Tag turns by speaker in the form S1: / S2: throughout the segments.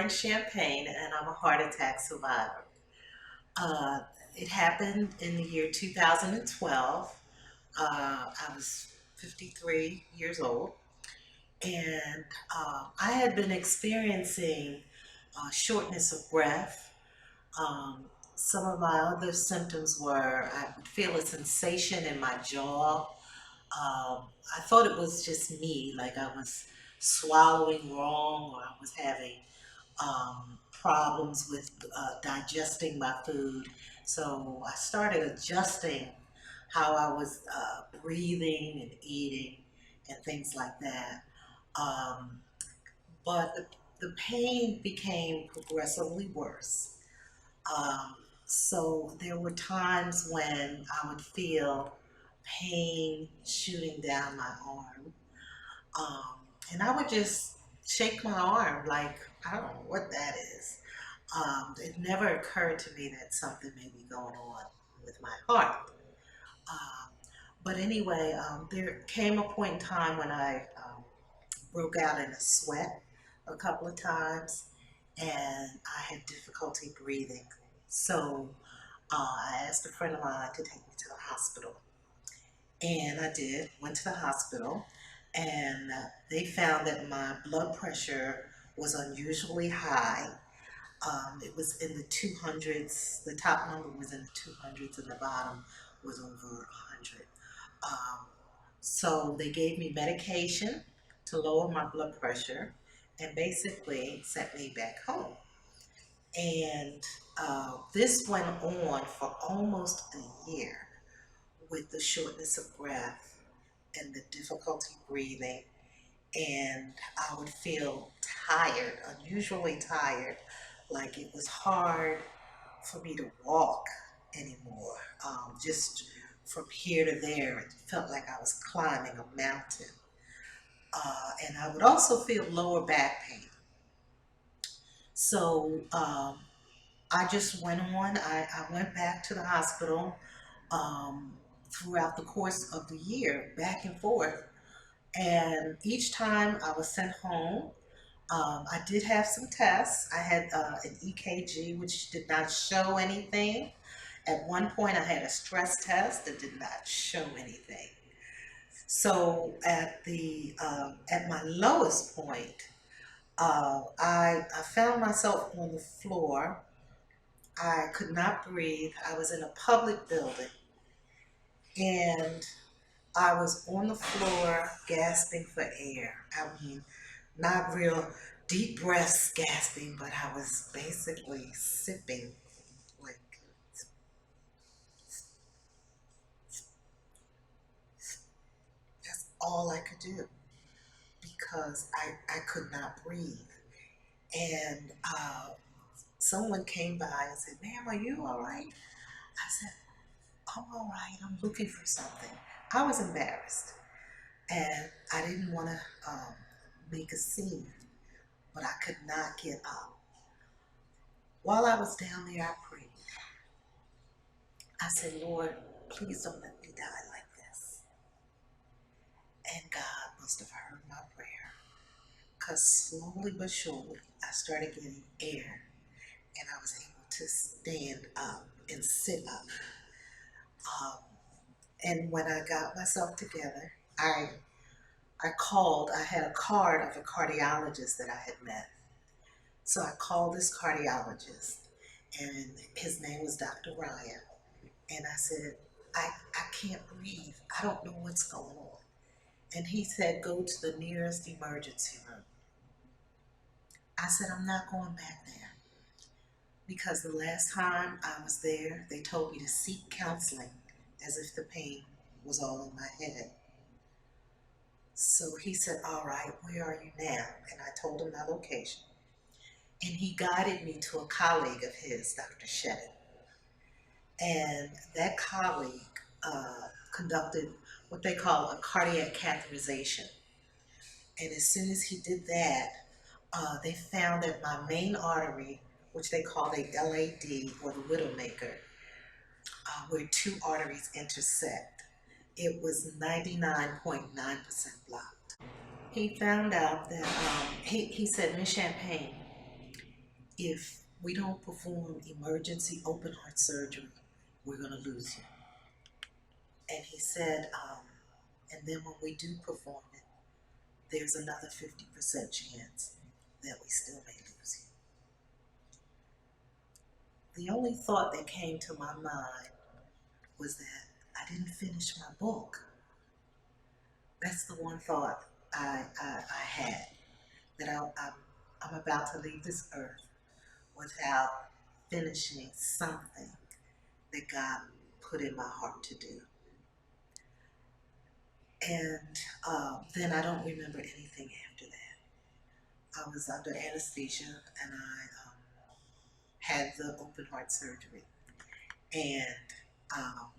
S1: Florence Champagne, and I'm a heart attack survivor. Uh, it happened in the year 2012. I was 53 years old, and I had been experiencing shortness of breath. Um, some of my other symptoms were I would feel a sensation in my jaw. I thought it was just me, like I was swallowing wrong or I was having problems with digesting my food. So I started adjusting how I was breathing and eating and things like that. Um, but the pain became progressively worse. Um, so there were times when I would feel pain shooting down my arm. Um, and I would just shake my arm like, I don't know what that is. It never occurred to me that something may be going on with my heart. Um, but anyway, there came a point in time when I broke out in a sweat a couple of times and I had difficulty breathing. So I asked a friend of mine to take me to the hospital. And I did, went to the hospital, and they found that my blood pressure was unusually high. It was in the 200s. The top number was in the 200s, and the bottom was over 100. Um, so they gave me medication to lower my blood pressure and basically sent me back home. And this went on for almost a year with the shortness of breath and the difficulty breathing. And I would feel tired, unusually tired, like it was hard for me to walk anymore. Just from here to there, it felt like I was climbing a mountain. And I would also feel lower back pain. So I just went on. I went back to the hospital um, throughout the course of the year, back and forth. And each time I was sent home, I did have some tests. I had an EKG, which did not show anything. At one point, I had a stress test that did not show anything. So at my lowest point, I found myself on the floor. I could not breathe. I was in a public building, and I was on the floor gasping for air. I mean, not real deep breaths gasping, but I was basically sipping like that's all I could do because I could not breathe. And someone came by and said, "Ma'am, are you all right?" I said, "I'm all right. I'm looking for something." I was embarrassed and I didn't want to make a scene, but I could not get up. While I was down there, I prayed. I said, "Lord, please don't let me die like this." And God must have heard my prayer because slowly but surely I started getting air and I was able to stand up and sit up. Um, and when I got myself together, I called, I had a card of a cardiologist that I had met. So I called this cardiologist and his name was Dr. Ryan. And I said, I can't breathe. I don't know what's going on. And he said, go to the nearest emergency room. I said, I'm not going back there because the last time I was there, they told me to seek counseling as if the pain was all in my head. So he said, all right, where are you now? And I told him my location. And he guided me to a colleague of his, Dr. Shedden. And that colleague conducted what they call a cardiac catheterization. And as soon as he did that, they found that my main artery, which they call the LAD or the Widowmaker, where two arteries intersect, it was 99.9% blocked. He found out that he said, Miss Champagne, if we don't perform emergency open heart surgery, we're going to lose you. And he said, and then when we do perform it, there's another 50% chance that we still may lose you. The only thought that came to my mind was that I didn't finish my book. That's the one thought I had, that I'm about to leave this earth without finishing something that God put in my heart to do. And then I don't remember anything after that. I was under anesthesia and I had the open heart surgery. And um,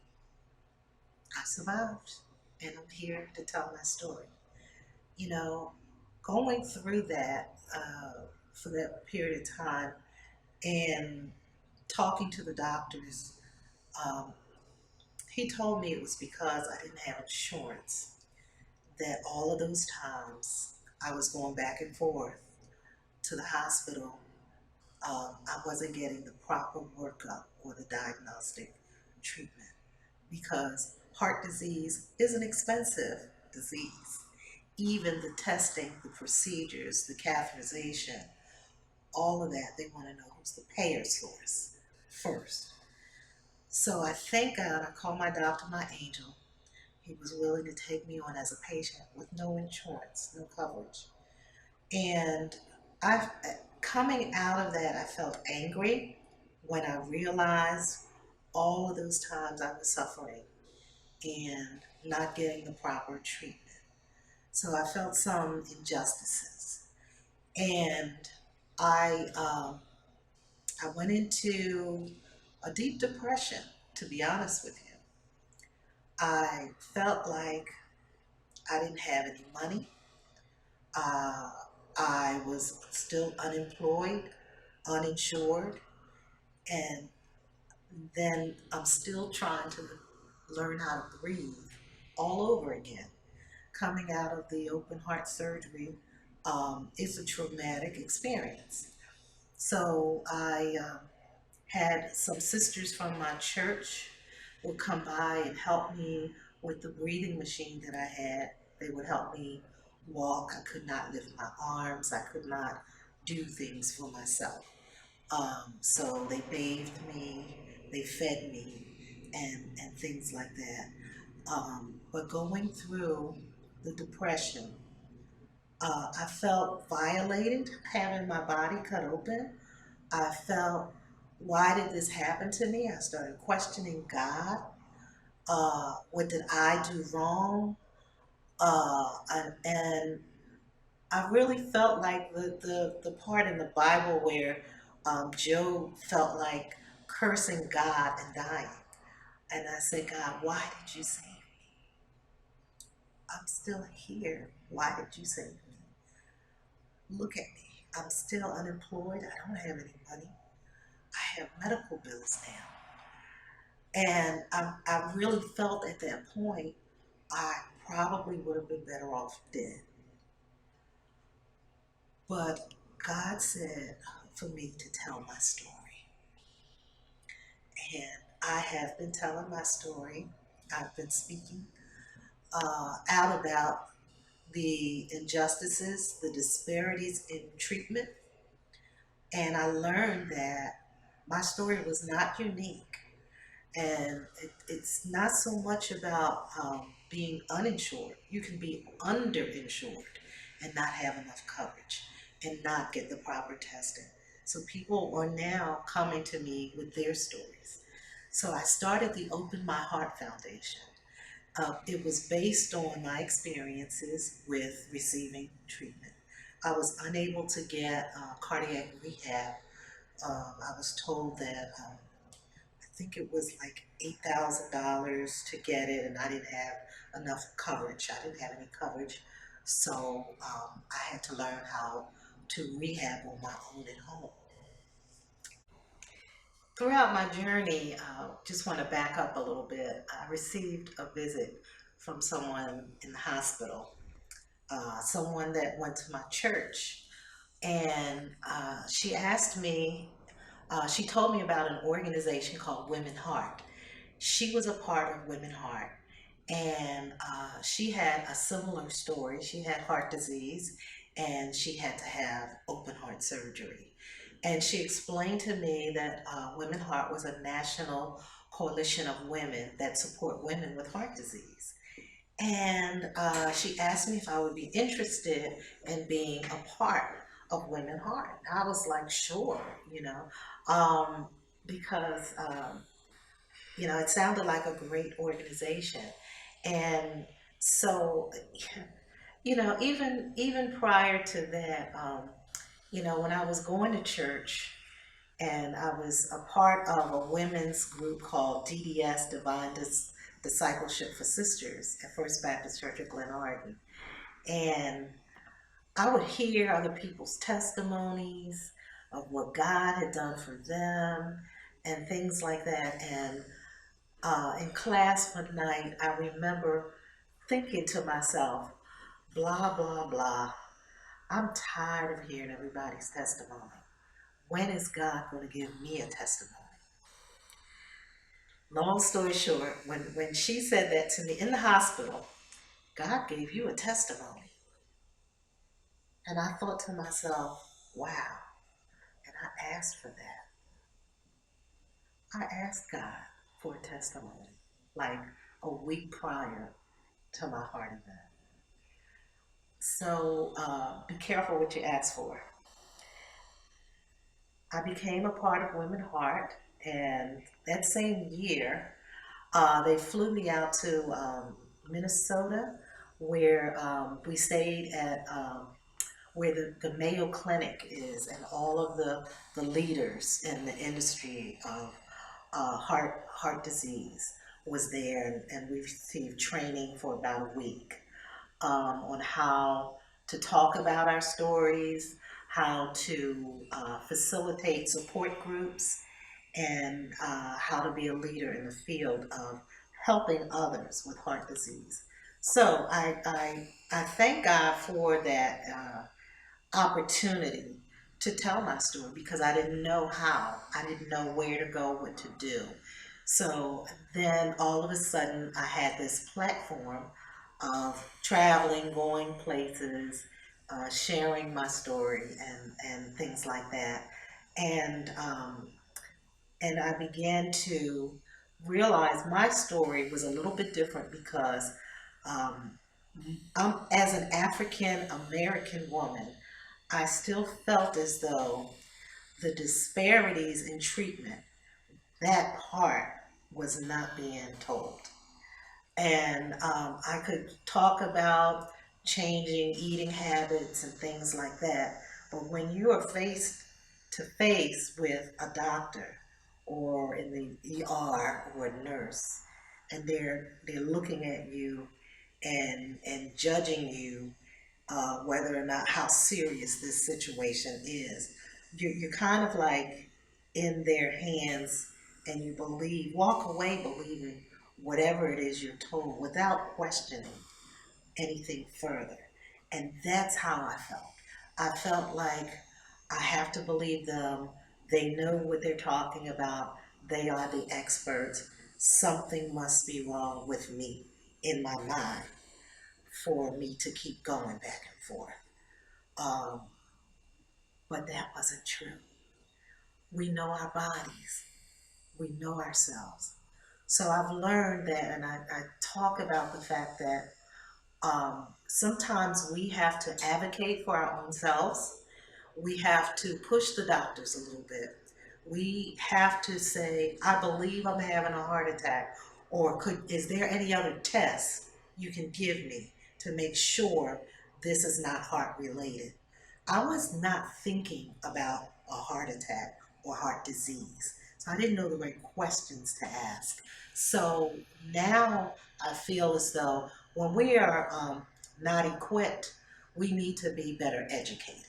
S1: I survived. And I'm here to tell my story. You know, going through that for that period of time and talking to the doctors, um, he told me it was because I didn't have insurance, that all of those times I was going back and forth to the hospital, I wasn't getting the proper workup or the diagnostic treatment, because heart disease is an expensive disease. Even the testing, the procedures, the catheterization, all of that, they want to know who's the payer source first. So I thank God I called my doctor, my angel. He was willing to take me on as a patient with no insurance, no coverage. And I, coming out of that, I felt angry when I realized all of those times I was suffering and not getting the proper treatment. So I felt some injustices, and I I went into a deep depression. To be honest with you, I felt like I didn't have any money. Uh, I was still unemployed, uninsured, and then I'm still trying to learn how to breathe all over again. Coming out of the open heart surgery is a traumatic experience. So I had some sisters from my church would come by and help me with the breathing machine that I had. They would help me walk. I could not lift my arms. I could not do things for myself. So they bathed me, they fed me, and things like that. But going through the depression, I felt violated, having my body cut open. I felt, why did this happen to me? I started questioning God. What did I do wrong? And I really felt like the part in the Bible where Job felt like cursing God and dying. And I said, God, why did you save me? I'm still here. Why did you save me? Look at me. I'm still unemployed. I don't have any money. I have medical bills now. And I really felt at that point I probably would have been better off dead. But God said for me to tell my story. And I have been telling my story. I've been speaking out about the injustices, the disparities in treatment. And I learned that my story was not unique. And it's not so much about being uninsured. You can be underinsured and not have enough coverage and not get the proper testing. So people are now coming to me with their stories. So I started the Open My Heart Foundation. It was based on my experiences with receiving treatment. I was unable to get cardiac rehab. I was told that I think it was like $8,000 to get it, and I didn't have enough coverage. I didn't have any coverage, so I had to learn how to rehab on my own at home. Throughout my journey, just want to back up a little bit. I received a visit from someone in the hospital, someone that went to my church. And she asked me, she told me about an organization called Women Heart. She was a part of Women Heart, and she had a similar story. She had heart disease, and she had to have open heart surgery. And she explained to me that Women Heart was a national coalition of women that support women with heart disease. And she asked me if I would be interested in being a part of Women Heart. I was like, sure, you know, um, because it sounded like a great organization. And so, even prior to that, when I was going to church and I was a part of a women's group called DDS, Discipleship for Sisters at First Baptist Church of Glenarden. And I would hear other people's testimonies of what God had done for them and things like that. And in class one night, I remember thinking to myself, blah, blah, blah. I'm tired of hearing everybody's testimony. When is God going to give me a testimony? Long story short, when she said that to me in the hospital, God gave you a testimony. And I thought to myself, wow. And I asked for that. I asked God for a testimony like a week prior to my heart event. So be careful what you ask for. I became a part of Women Heart, and that same year, they flew me out to Minnesota, where we stayed at where the Mayo Clinic is, and all of the leaders in the industry of heart disease was there, and we received training for about a week on how to talk about our stories, how to facilitate support groups, and how to be a leader in the field of helping others with heart disease. So I thank God for that opportunity to tell my story because I didn't know how. I didn't know where to go, what to do. So then all of a sudden I had this platform of traveling, going places, sharing my story and things like that. And and I began to realize my story was a little bit different because um, as an African American woman, I still felt as though the disparities in treatment, that part was not being told. And I could talk about changing eating habits and things like that. But when you are face to face with a doctor or in the ER or a nurse, and they're looking at you and judging you whether or not how serious this situation is. You're kind of like in their hands and you walk away believing whatever it is you're told without questioning anything further. And that's how I felt. I felt like I have to believe them. They know what they're talking about. They are the experts. Something must be wrong with me in my mind for me to keep going back and forth. Um, but that wasn't true. We know our bodies, we know ourselves. So I've learned that, and I talk about the fact that sometimes we have to advocate for our own selves. We have to push the doctors a little bit. We have to say, I believe I'm having a heart attack, or is there any other test you can give me to make sure this is not heart related? I was not thinking about a heart attack or heart disease. So I didn't know the right questions to ask. So now I feel as though when we are not equipped, we need to be better educated.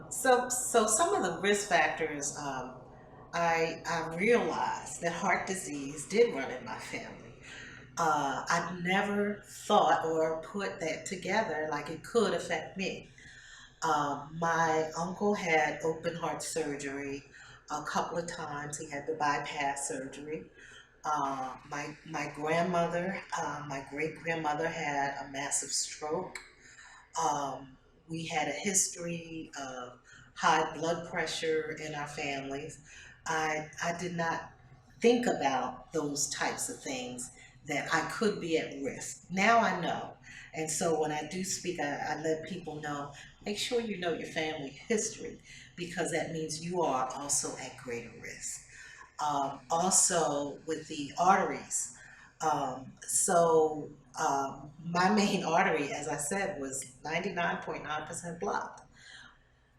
S1: So some of the risk factors, I realized that heart disease did run in my family. I never thought or put that together like it could affect me. My uncle had open heart surgery a couple of times. He had the bypass surgery. My grandmother, my great grandmother had a massive stroke. Um, we had a history of high blood pressure in our families. I did not think about those types of things that I could be at risk. Now I know. And so when I do speak, I let people know, make sure you know your family history because that means you are also at greater risk. Also with the arteries. My main artery, as I said, was 99.9% blocked.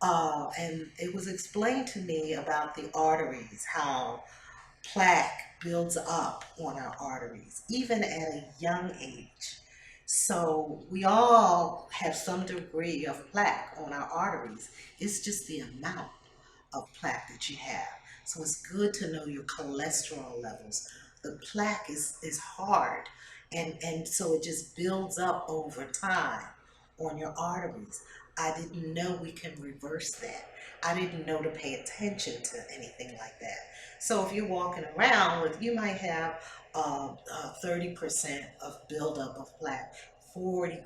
S1: And it was explained to me about the arteries, how plaque builds up on our arteries, even at a young age. So we all have some degree of plaque on our arteries. It's just the amount of plaque that you have. So it's good to know your cholesterol levels. The plaque is hard, and so it just builds up over time on your arteries. I didn't know we can reverse that. I didn't know to pay attention to anything like that. So if you're walking around with, you might have 30% of buildup of plaque, 40%,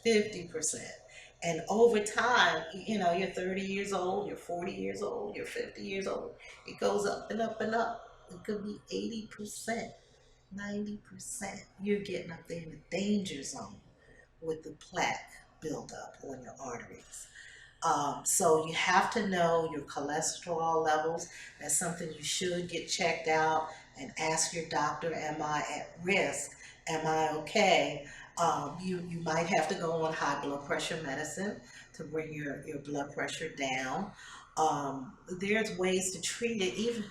S1: 50%. And over time, you're 30 years old, you're 40 years old, you're 50 years old. It goes up and up and up. It could be 80%, 90%. You're getting up there in the danger zone with the plaque buildup on your arteries. So you have to know your cholesterol levels. That's something you should get checked out and ask your doctor, am I at risk? Am I okay? You might have to go on high blood pressure medicine to bring your blood pressure down. There's ways to treat it, even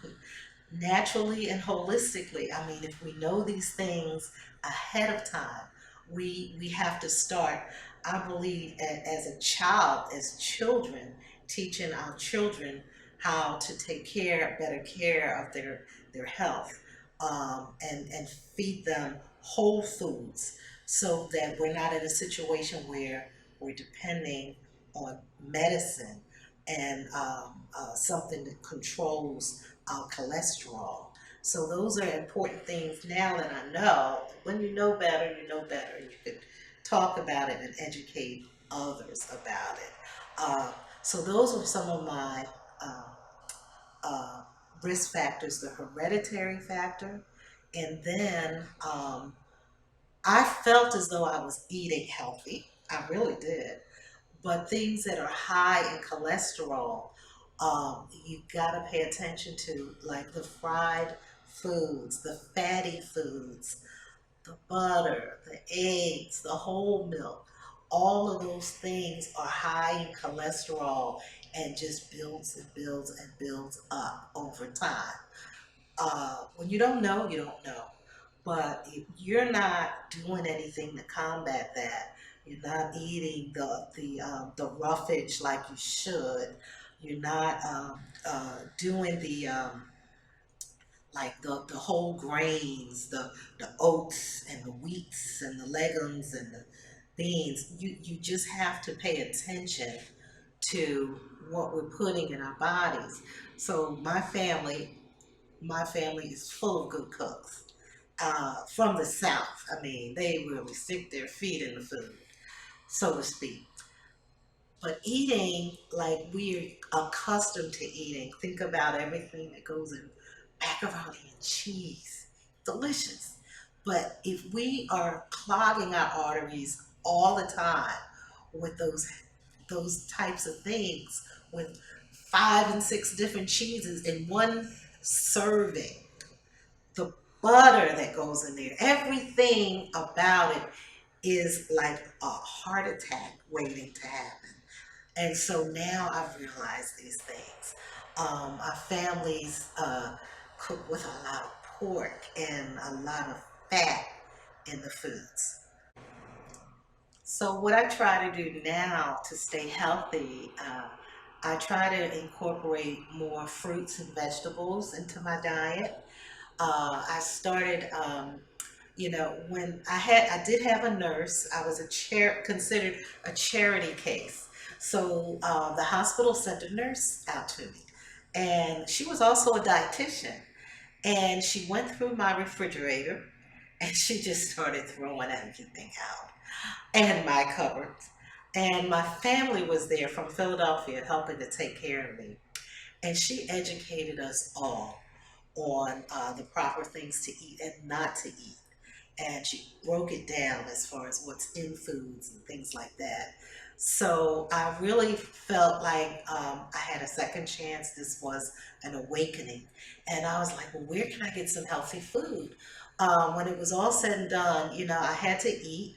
S1: naturally and holistically. I mean, if we know these things ahead of time, we have to start. I believe as a child, as children, teaching our children how to take better care of their health, and feed them whole foods, so that we're not in a situation where we're depending on medicine and something that controls our cholesterol. So those are important things now that I know. When you know better, you know better. And you could talk about it and educate others about it. Uh, so those are some of my uh, uh, risk factors, the hereditary factor. And then I felt as though I was eating healthy. I really did. But things that are high in cholesterol, you gotta pay attention to, like the fried foods, the fatty foods, the butter, the eggs, the whole milk. All of those things are high in cholesterol and just builds and builds and builds up over time. When you don't know, you don't know. But if you're not doing anything to combat that, you're not eating the roughage like you should. You're not doing the whole grains, the oats and the wheats and the legumes and the beans. You just have to pay attention to what we're putting in our bodies. So my family is full of good cooks. From the South, I mean, they really stick their feet in the food, so to speak. But eating like we're accustomed to eating, think about everything that goes in macaroni and cheese. Delicious. But if we are clogging our arteries all the time with those types of things, with 5 and 6 different cheeses in one serving, the butter that goes in there, everything about it is like a heart attack waiting to happen. And so now I've realized these things. Our families cook with a lot of pork and a lot of fat in the foods. So what I try to do now to stay healthy, I try to incorporate more fruits and vegetables into my diet. I started, when I did have a nurse. I was considered a charity case. So the hospital sent a nurse out to me, and she was also a dietitian. And she went through my refrigerator and she just started throwing everything out and my cupboards. And my family was there from Philadelphia helping to take care of me. And she educated us all on the proper things to eat and not to eat, and she broke it down as far as what's in foods and things like that. So I really felt like I had a second chance. This was an awakening. And I was like, well, where can I get some healthy food? When it was all said and done, I had to eat,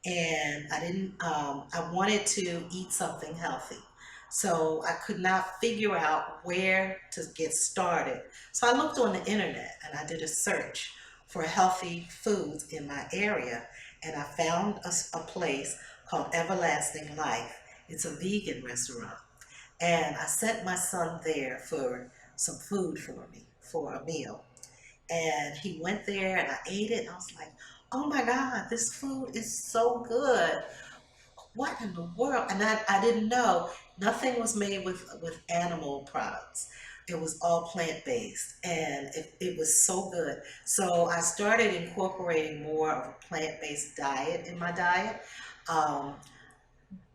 S1: and I didn't, I wanted to eat something healthy. So I could not figure out where to get started. So I looked on the internet and I did a search for healthy foods in my area, and I found a place called Everlasting Life. It's a vegan restaurant, and I sent my son there for some food for me for a meal. And he went there and I ate it, and I was like, oh my God, this food is so good. What in the world? And I didn't know nothing was made with animal products. It was all plant based, and it was so good. So I started incorporating more of a plant based diet in my diet. Um,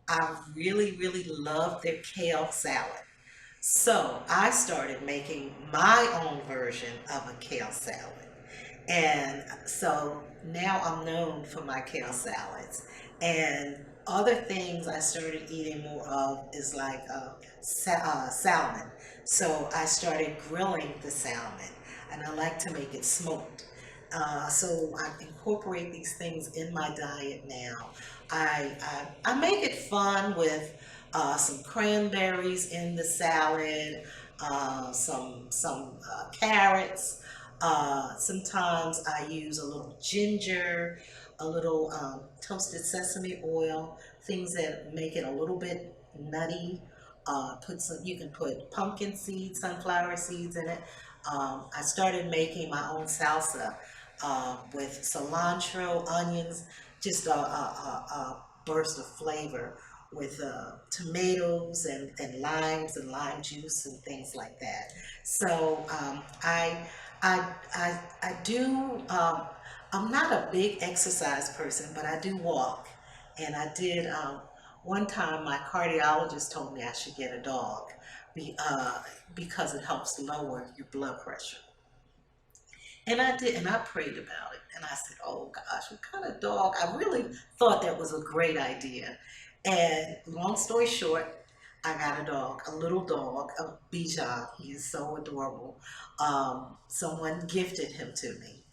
S1: I really, really love their kale salad. So I started making my own version of a kale salad. And so now I'm known for my kale salads. And other things I started eating more of is like salmon. So I started grilling the salmon, and I like to make it smoked. So I incorporate these things in my diet now. I make it fun with some cranberries in the salad, some carrots. Sometimes I use a little ginger, a little toasted sesame oil, things that make it a little bit nutty. You can put pumpkin seeds, sunflower seeds in it. I started making my own salsa with cilantro, onions, just a burst of flavor with tomatoes and limes and lime juice and things like that. So I do. I'm not a big exercise person, but I do walk, and I did. One time, my cardiologist told me I should get a dog, be, uh, because it helps lower your blood pressure. And I did, and I prayed about it. And I said, oh gosh, what kind of dog? I really thought that was a great idea. And long story short, I got a dog, a little dog, a Bichon. He is so adorable. Someone gifted him to me.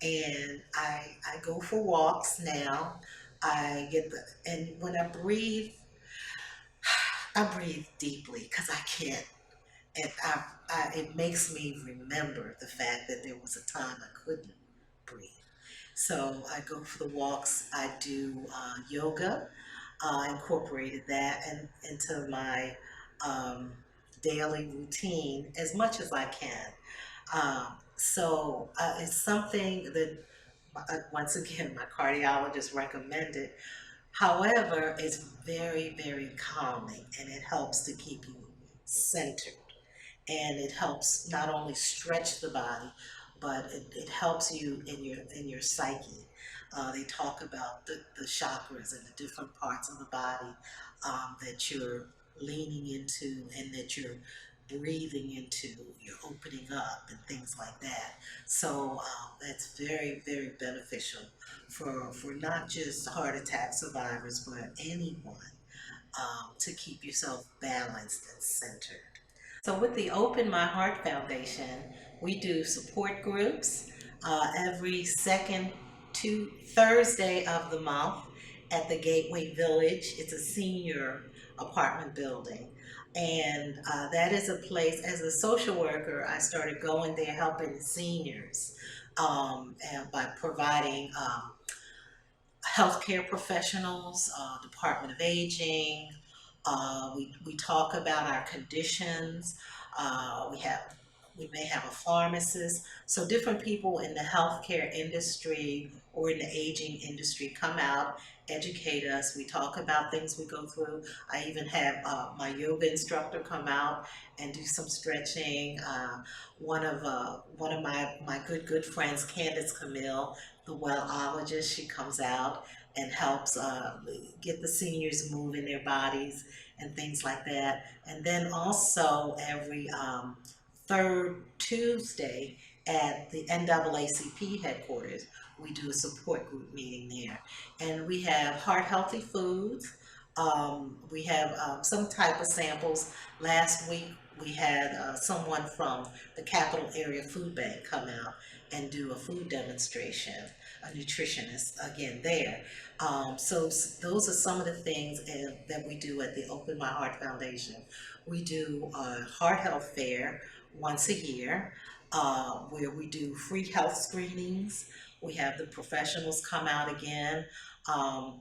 S1: And I go for walks now. And when I breathe deeply because I can't, and it makes me remember the fact that there was a time I couldn't breathe. So I go for the walks. I do yoga. I incorporated that into my um, daily routine as much as I can. So it's something that, once again, my cardiologist recommended. However, it's very, very calming, and it helps to keep you centered, and it helps not only stretch the body, but it helps you in your psyche. They talk about the chakras and the different parts of the body that you're leaning into and that you're breathing into, you're opening up and things like that. So that's very, very beneficial for not just heart attack survivors, but anyone, to keep yourself balanced and centered. So with the Open My Heart Foundation, we do support groups every second to Thursday of the month at the Gateway Village. It's a senior apartment building. And that is a place, as a social worker, I started going there helping seniors, and by providing healthcare professionals, Department of Aging. We talk about our conditions. We have We may have a pharmacist. So different people in the healthcare industry or in the aging industry come out, educate us. We talk about things we go through. I even have my yoga instructor come out and do some stretching. One of my good friends, Candace Camille, the wellologist, she comes out and helps get the seniors moving their bodies and things like that. And then also every third Tuesday at the NAACP headquarters, we do a support group meeting there. And we have heart healthy foods. We have some type of samples. Last week we had someone from the Capital Area Food Bank come out and do a food demonstration, a nutritionist again there. Those are some of the things that we do at the Open My Heart Foundation. We do a heart health fair once a year where we do free health screenings. We have the professionals come out again.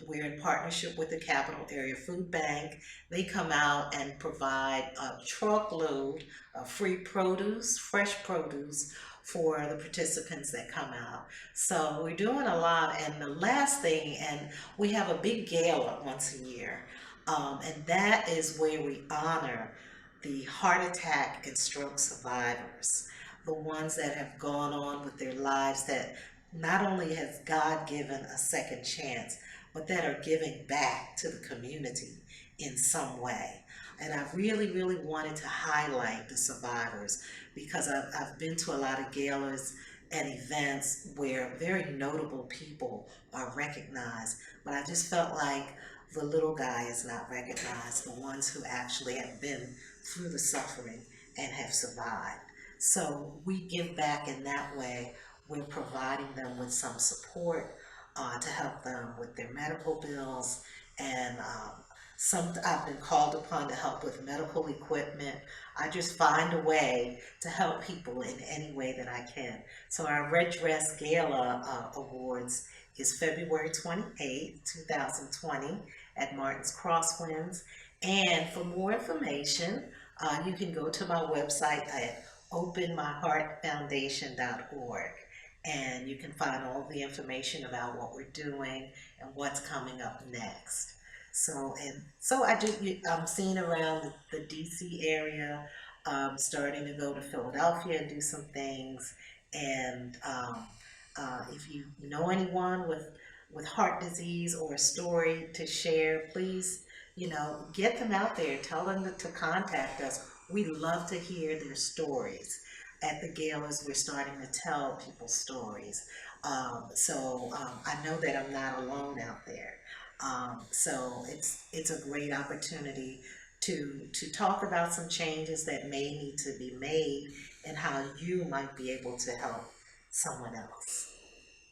S1: We're in partnership with the Capital Area Food Bank. They come out and provide a truckload of free produce, fresh produce, for the participants that come out. So we're doing a lot. And the last thing, and we have a big gala once a year, and that is where we honor the heart attack and stroke survivors, the ones that have gone on with their lives that not only has God given a second chance, but that are giving back to the community in some way. And I really, really wanted to highlight the survivors because I've been to a lot of galas and events where very notable people are recognized, but I just felt like the little guy is not recognized, the ones who actually have been through the suffering and have survived. So we give back in that way. We're providing them with some support to help them with their medical bills and I've been called upon to help with medical equipment. I just find a way to help people in any way that I can. So our Red Dress Gala Awards is February 28th, 2020 at Martin's Crosswinds. And for more information, you can go to my website at openmyheartfoundation.org and you can find all the information about what we're doing and what's coming up next. I'm seeing around the DC area, starting to go to Philadelphia and do some things. And if you know anyone with heart disease or a story to share, please, get them out there. Tell them to contact us. We love to hear their stories. At the galas, we're starting to tell people's stories. I know that I'm not alone out there. It's a great opportunity to talk about some changes that may need to be made and how you might be able to help someone else.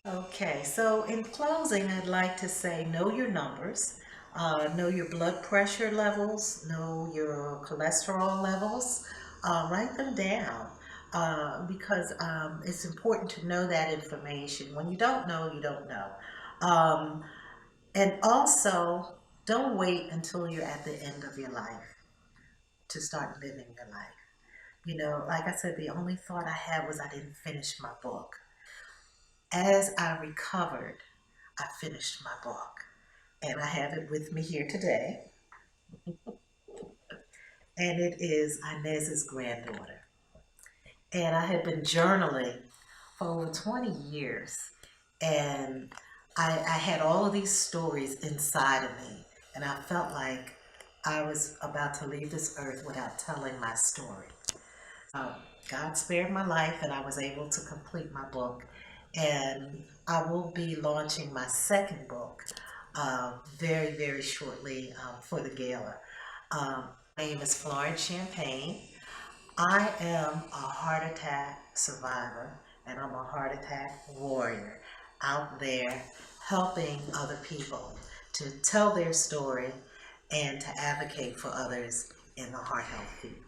S1: Okay, so in closing, I'd like to say know your numbers, know your blood pressure levels, know your cholesterol levels, write them down because it's important to know that information. When you don't know, you don't know. Um, and also, don't wait until you're at the end of your life to start living your life. Like I said, the only thought I had was I didn't finish my book. As I recovered, I finished my book. And I have it with me here today. And it is Inez's granddaughter. And I had been journaling for over 20 years. And I had all of these stories inside of me. And I felt like I was about to leave this earth without telling my story. God spared my life and I was able to complete my book. And I will be launching my second book very, very shortly for the gala. My name is Florence Champagne. I am a heart attack survivor and I'm a heart attack warrior out there helping other people to tell their story and to advocate for others in the heart health field.